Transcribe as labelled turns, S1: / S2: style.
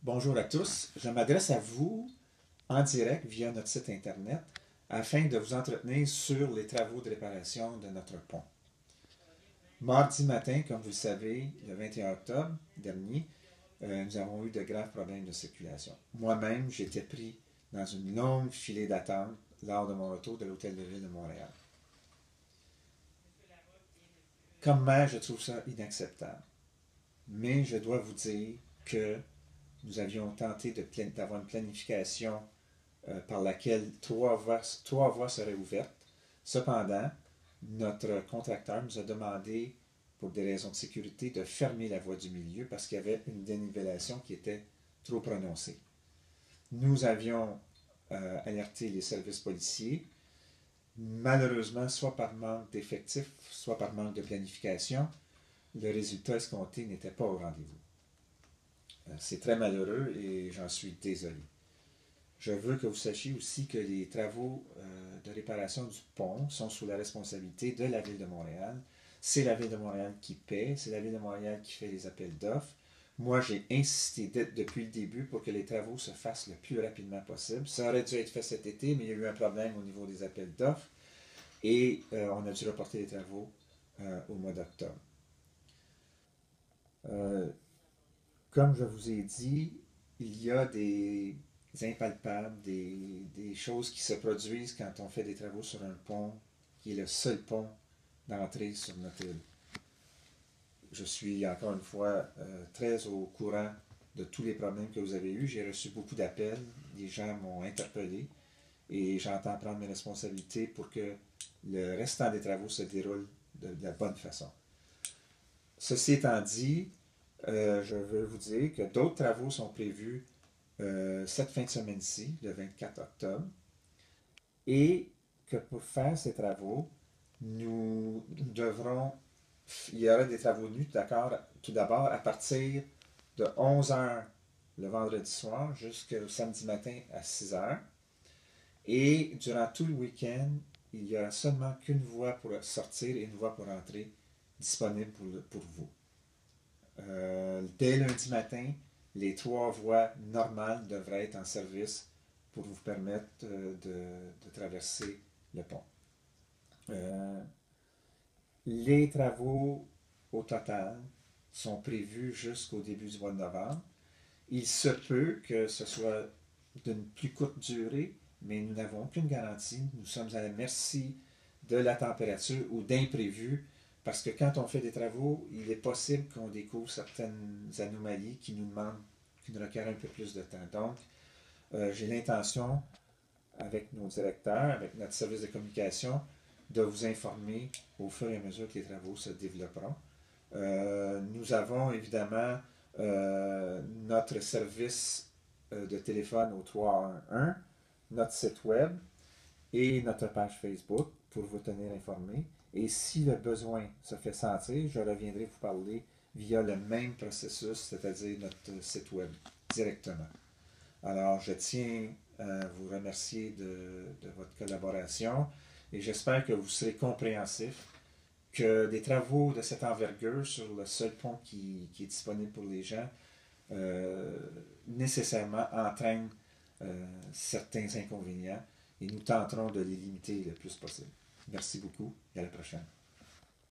S1: Bonjour à tous, je m'adresse à vous en direct via notre site internet afin de vous entretenir sur les travaux de réparation de notre pont. Mardi matin, comme vous le savez, le 21 octobre dernier, nous avons eu de graves problèmes de circulation. Moi-même, j'étais pris dans une longue filée d'attente lors de mon retour de l'Hôtel de Ville de Montréal. Comme maire, je trouve ça inacceptable. Mais je dois vous dire que nous avions tenté d'avoir une planification par laquelle trois voies seraient ouvertes. Cependant, notre contracteur nous a demandé, pour des raisons de sécurité, de fermer la voie du milieu parce qu'il y avait une dénivellation qui était trop prononcée. Nous avions alerté les services policiers. Malheureusement, soit par manque d'effectifs, soit par manque de planification, le résultat escompté n'était pas au rendez-vous. C'est très malheureux et j'en suis désolé. Je veux que vous sachiez aussi que les travaux de réparation du pont sont sous la responsabilité de la Ville de Montréal. C'est la Ville de Montréal qui paie, c'est la Ville de Montréal qui fait les appels d'offres. Moi, j'ai insisté depuis le début pour que les travaux se fassent le plus rapidement possible. Ça aurait dû être fait cet été, mais il y a eu un problème au niveau des appels d'offres et on a dû reporter les travaux au mois d'octobre. Euh, Comme je vous ai dit, il y a des impalpables, des choses qui se produisent quand on fait des travaux sur un pont qui est le seul pont d'entrée sur notre île. Je suis encore une fois très au courant de tous les problèmes que vous avez eus. J'ai reçu beaucoup d'appels, les gens m'ont interpellé et j'entends prendre mes responsabilités pour que le restant des travaux se déroule de la bonne façon. Ceci étant dit, je veux vous dire que d'autres travaux sont prévus cette fin de semaine-ci, le 24 octobre, et que pour faire ces travaux, nous devrons, il y aura des travaux nus, d'accord, tout d'abord à partir de 11 heures le vendredi soir jusqu'au samedi matin à 6 heures. Et durant tout le week-end, il n'y aura seulement qu'une voie pour sortir et une voie pour entrer disponible pour vous. Dès lundi matin, les trois voies normales devraient être en service pour vous permettre de traverser le pont. Euh, les travaux au total sont prévus jusqu'au début du mois de novembre. Il se peut que ce soit d'une plus courte durée, mais nous n'avons aucune garantie. Nous sommes à la merci de la température ou d'imprévus, parce que quand on fait des travaux, il est possible qu'on découvre certaines anomalies qui nous requièrent un peu plus de temps. Donc, j'ai l'intention, avec nos directeurs, avec notre service de communication, de vous informer au fur et à mesure que les travaux se développeront. Nous avons évidemment notre service de téléphone au 311, notre site web et notre page Facebook pour vous tenir informé. Et si le besoin se fait sentir, je reviendrai vous parler via le même processus, c'est-à-dire notre site web directement. Alors, je tiens à vous remercier de votre collaboration et j'espère que vous serez compréhensif, que des travaux de cette envergure sur le seul pont qui est disponible pour les gens nécessairement entraînent certains inconvénients et nous tenterons de les limiter le plus possible. Merci beaucoup et à la prochaine.